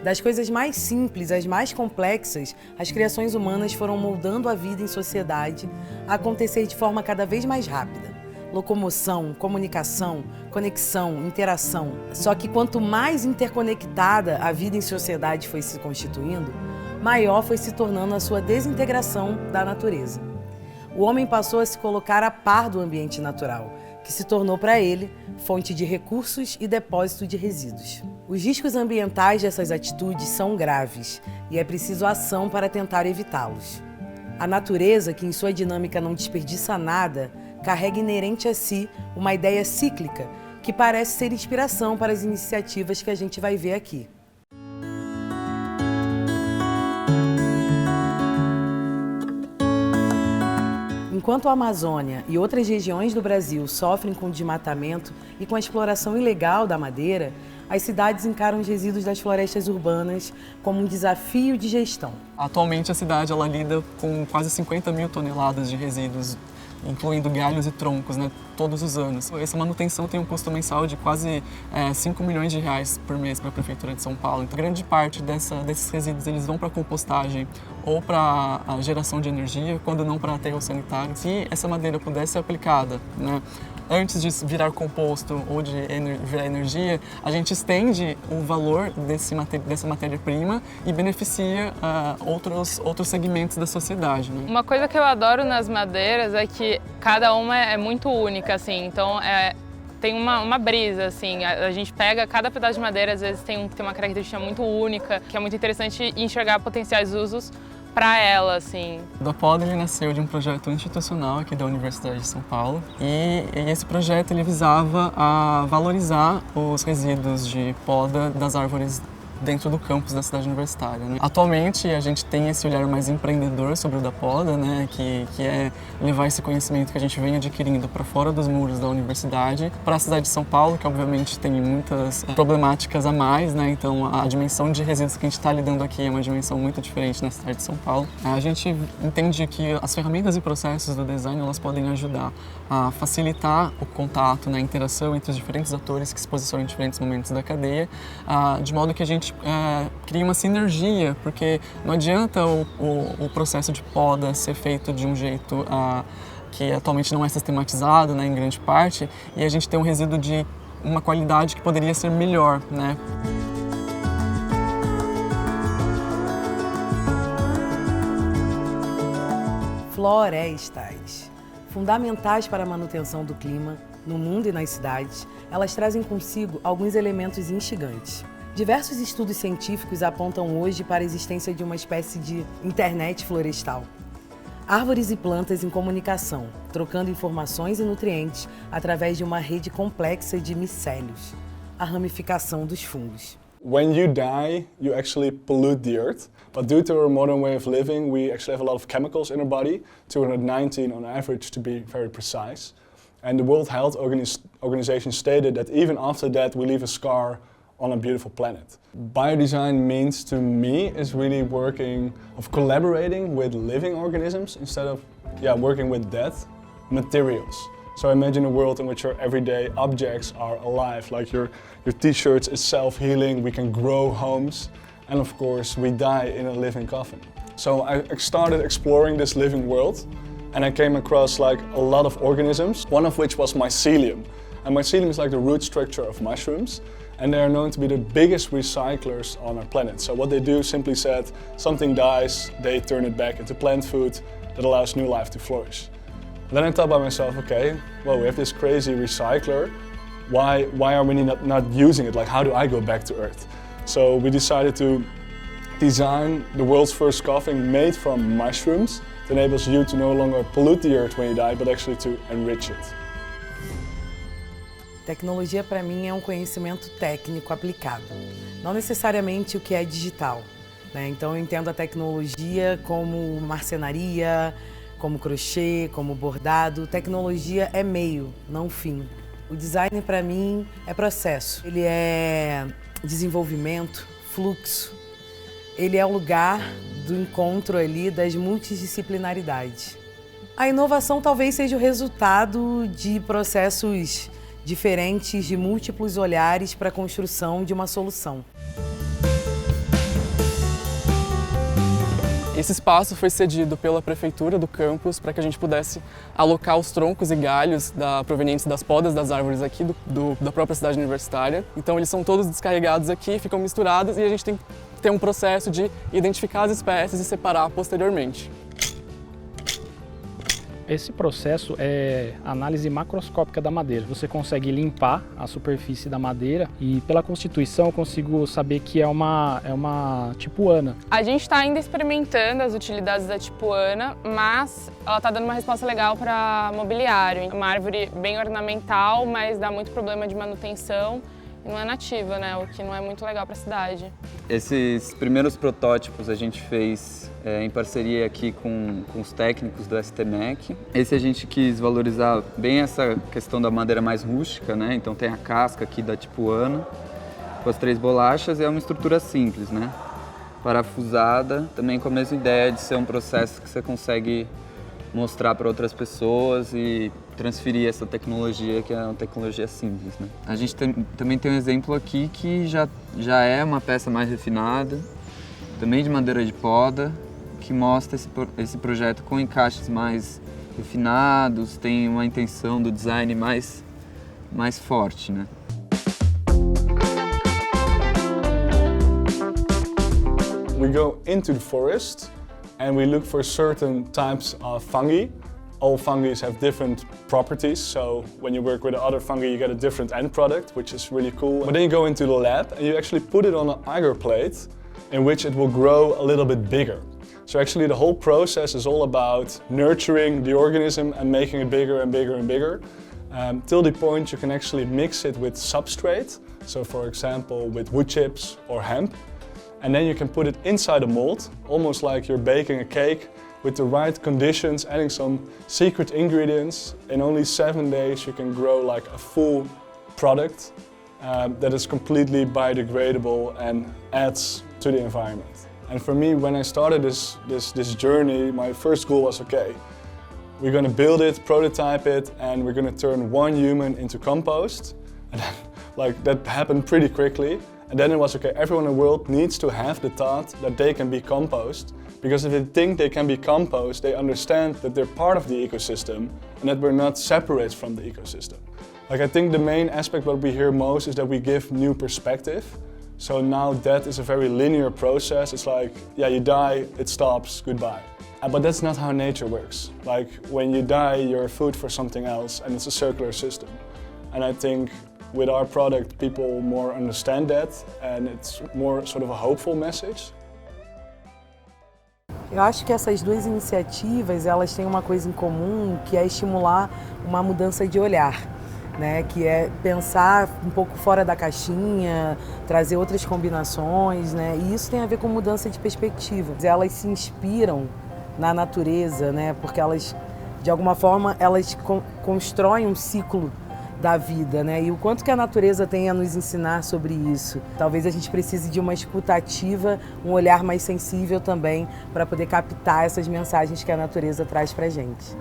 Das coisas mais simples às mais complexas, as criações humanas foram moldando a vida em sociedade a acontecer de forma cada vez mais rápida. Locomoção, comunicação, conexão, interação. Só que quanto mais interconectada a vida em sociedade foi se constituindo, maior foi se tornando a sua desintegração da natureza. O homem passou a se colocar a par do ambiente natural, que se tornou para ele fonte de recursos e depósito de resíduos. Os riscos ambientais dessas atitudes são graves e é preciso ação para tentar evitá-los. A natureza, que em sua dinâmica não desperdiça nada, carrega inerente a si uma ideia cíclica que parece ser inspiração para as iniciativas que a gente vai ver aqui. Enquanto a Amazônia e outras regiões do Brasil sofrem com o desmatamento e com a exploração ilegal da madeira, as cidades encaram os resíduos das florestas urbanas como um desafio de gestão. Atualmente a cidade ela lida com quase 50 mil toneladas de resíduos, incluindo galhos e troncos, né, todos os anos. Essa manutenção tem um custo mensal de quase 5 milhões de reais por mês para a Prefeitura de São Paulo. Então, grande parte desses resíduos eles vão para a compostagem ou para a geração de energia, quando não para aterro sanitário. Se essa madeira pudesse ser aplicada, né, antes de virar composto ou de virar energia, a gente estende o valor dessa matéria-prima e beneficia outros segmentos da sociedade, né? Uma coisa que eu adoro nas madeiras é que cada uma é muito única, assim, então tem uma brisa, assim, a gente pega cada pedaço de madeira, às vezes tem uma característica muito única, que é muito interessante enxergar potenciais usos para ela, assim. O Dapoda ele nasceu de um projeto institucional aqui da Universidade de São Paulo e esse projeto ele visava a valorizar os resíduos de poda das árvores dentro do campus da cidade universitária, né? Atualmente a gente tem esse olhar mais empreendedor sobre o Dapoda, né? Que é levar esse conhecimento que a gente vem adquirindo para fora dos muros da universidade, para a cidade de São Paulo, que obviamente tem muitas problemáticas a mais, né? Então a dimensão de resíduos que a gente está lidando aqui é uma dimensão muito diferente na cidade de São Paulo. A gente entende que as ferramentas e processos do design elas podem ajudar a facilitar o contato, né? A interação entre os diferentes atores que se posicionam em diferentes momentos da cadeia, de modo que a gente cria uma sinergia, porque não adianta o processo de poda ser feito de um jeito que atualmente não é sistematizado, né, em grande parte, e a gente tem um resíduo de uma qualidade que poderia ser melhor, né? Florestas. Fundamentais para a manutenção do clima no mundo e nas cidades, elas trazem consigo alguns elementos instigantes. Diversos estudos científicos apontam hoje para a existência de uma espécie de internet florestal. Árvores e plantas em comunicação, trocando informações e nutrientes através de uma rede complexa de micélios, a ramificação dos fungos. When you die, you actually pollute the earth. But due to our modern way of living, we actually have a lot of chemicals in our body, 219 on average to be very precise. And the World Health Organization stated that even after that we leave a scar on a beautiful planet. Biodesign means to me is really collaborating with living organisms instead of working with dead materials. So imagine a world in which your everyday objects are alive, like your t-shirts is self-healing, we can grow homes, and of course we die in a living coffin. So I started exploring this living world and I came across like a lot of organisms, one of which was mycelium. And mycelium is like the root structure of mushrooms, and they are known to be the biggest recyclers on our planet. So what they do, simply said, something dies, they turn it back into plant food that allows new life to flourish. And then I thought by myself, okay, well, we have this crazy recycler, why are we not using it? Like, how do I go back to Earth? So we decided to design the world's first coffin made from mushrooms that enables you to no longer pollute the Earth when you die, but actually to enrich it. Tecnologia, para mim, é um conhecimento técnico aplicado, não necessariamente o que é digital, né? Então, eu entendo a tecnologia como marcenaria, como crochê, como bordado. Tecnologia é meio, não fim. O design, para mim, é processo. Ele é desenvolvimento, fluxo. Ele é o lugar do encontro ali das multidisciplinaridades. A inovação talvez seja o resultado de processos diferentes, de múltiplos olhares para a construção de uma solução. Esse espaço foi cedido pela prefeitura do campus para que a gente pudesse alocar os troncos e galhos provenientes das podas das árvores aqui da própria cidade universitária. Então eles são todos descarregados aqui, ficam misturados e a gente tem que ter um processo de identificar as espécies e separar posteriormente. Esse processo é análise macroscópica da madeira. Você consegue limpar a superfície da madeira e pela constituição eu consigo saber que é uma tipuana. A gente está ainda experimentando as utilidades da tipuana, mas ela está dando uma resposta legal para mobiliário. É uma árvore bem ornamental, mas dá muito problema de manutenção e não é nativa, né? O que não é muito legal para a cidade. Esses primeiros protótipos a gente fez em parceria aqui com os técnicos do STMEC. Esse a gente quis valorizar bem essa questão da madeira mais rústica, né? Então tem a casca aqui da tipuana, com as 3 bolachas, e é uma estrutura simples, né? Parafusada, também com a mesma ideia de ser um processo que você consegue mostrar para outras pessoas e transferir essa tecnologia, que é uma tecnologia simples, né? A gente também tem um exemplo aqui que já é uma peça mais refinada, também de madeira de poda, que mostra esse projeto com encaixes mais refinados, tem uma intenção do design mais forte, né? We go into the forest and we look for certain types of fungi. All fungi have different properties, so when you work with other fungi you get a different end product, which is really cool. But then you go into the lab and you actually put it on an agar plate in which it will grow a little bit bigger. So actually the whole process is all about nurturing the organism and making it bigger and bigger and bigger, till the point you can actually mix it with substrate, so for example with wood chips or hemp, and then you can put it inside a mold, almost like you're baking a cake, with the right conditions, adding some secret ingredients. In only 7 days you can grow like a full product that is completely biodegradable and adds to the environment. And for me, when I started this journey, my first goal was, okay, we're going to build it, prototype it, and we're going to turn 1 human into compost. And then, like, that happened pretty quickly. And then it was, okay, everyone in the world needs to have the thought that they can be compost. Because if they think they can be compost, they understand that they're part of the ecosystem and that we're not separate from the ecosystem. Like, I think the main aspect what we hear most is that we give new perspective. So now that is a very linear process. It's like, yeah, you die, it stops, goodbye. But that's not how nature works. Like, when you die, you're food for something else, and it's a circular system. And I think with our product, people more understand that, and it's more sort of a hopeful message. Eu acho que essas 2 iniciativas, elas têm uma coisa em comum, que é estimular uma mudança de olhar, né? Que é pensar um pouco fora da caixinha, trazer outras combinações, né? E isso tem a ver com mudança de perspectiva. Elas se inspiram na natureza, né? Porque elas, de alguma forma, elas constroem um ciclo da vida, né? E o quanto que a natureza tem a nos ensinar sobre isso. Talvez a gente precise de uma escuta ativa, um olhar mais sensível também, para poder captar essas mensagens que a natureza traz pra gente.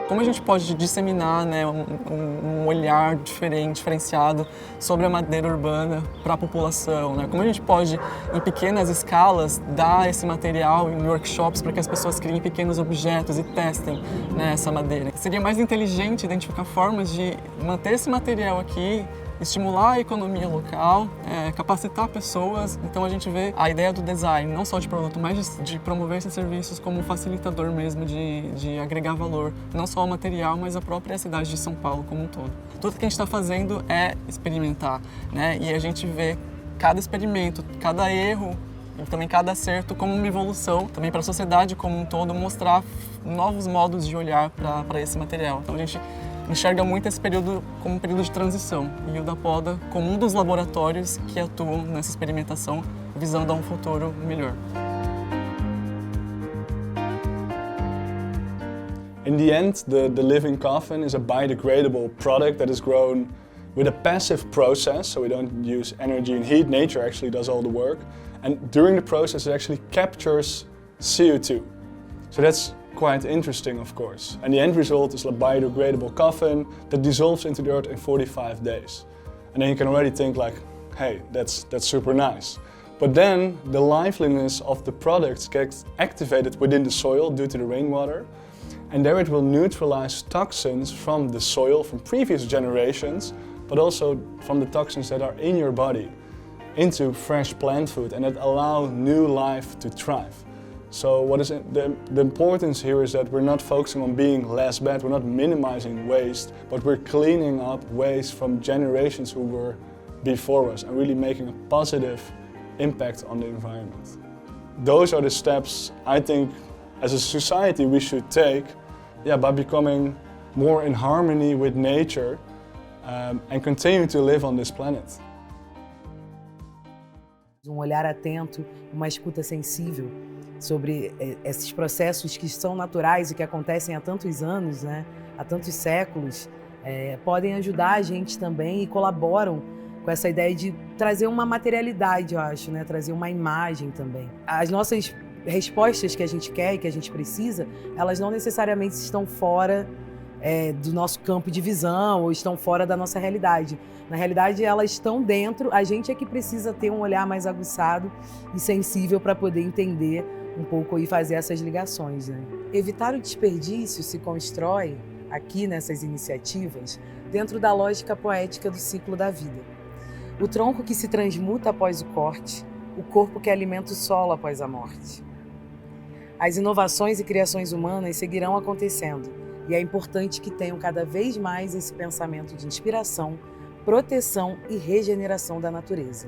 Como a gente pode disseminar, né, um olhar diferenciado sobre a madeira urbana para a população? Né? Como a gente pode, em pequenas escalas, dar esse material em workshops para que as pessoas criem pequenos objetos e testem, né, essa madeira? Seria mais inteligente identificar formas de manter esse material aqui, estimular a economia local, capacitar pessoas. Então a gente vê a ideia do design, não só de produto, mas de promover esses serviços como um facilitador mesmo de agregar valor, não só ao material, mas à própria cidade de São Paulo como um todo. Tudo que a gente está fazendo é experimentar, né? E a gente vê cada experimento, cada erro e também cada acerto como uma evolução também para a sociedade como um todo, mostrar novos modos de olhar para esse material. Então a gente enxerga muito esse período como um período de transição e o da Poda como um dos laboratórios que atuam nessa experimentação visando a um futuro melhor. In the end, the living coffin is a biodegradable product that is grown with a passive process, so we don't use energy and heat. Nature actually does all the work. And during the process, it actually captures CO2. So that's quite interesting, of course. And the end result is a biodegradable coffin that dissolves into the earth in 45 days. And then you can already think like, hey, that's super nice. But then the liveliness of the products gets activated within the soil due to the rainwater, and there it will neutralize toxins from the soil from previous generations, but also from the toxins that are in your body into fresh plant food, and that allow new life to thrive. So what is the importance here is that we're not focusing on being less bad, we're not minimizing waste, but we're cleaning up waste from generations who were before us and really making a positive impact on the environment. Those are the steps I think as a society we should take, by becoming more in harmony with nature and continue to live on this planet. Olhar atento, uma escuta sensível sobre esses processos que são naturais e que acontecem há tantos anos, né, há tantos séculos, podem ajudar a gente também e colaboram com essa ideia de trazer uma materialidade, eu acho, né, trazer uma imagem também. As nossas respostas que a gente quer e que a gente precisa, elas não necessariamente estão fora do nosso campo de visão ou estão fora da nossa realidade. Na realidade, elas estão dentro, a gente é que precisa ter um olhar mais aguçado e sensível para poder entender um pouco e fazer essas ligações, né? Evitar o desperdício se constrói, aqui nessas iniciativas, dentro da lógica poética do ciclo da vida. O tronco que se transmuta após o corte, o corpo que alimenta o solo após a morte. As inovações e criações humanas seguirão acontecendo, e é importante que tenham cada vez mais esse pensamento de inspiração, proteção e regeneração da natureza.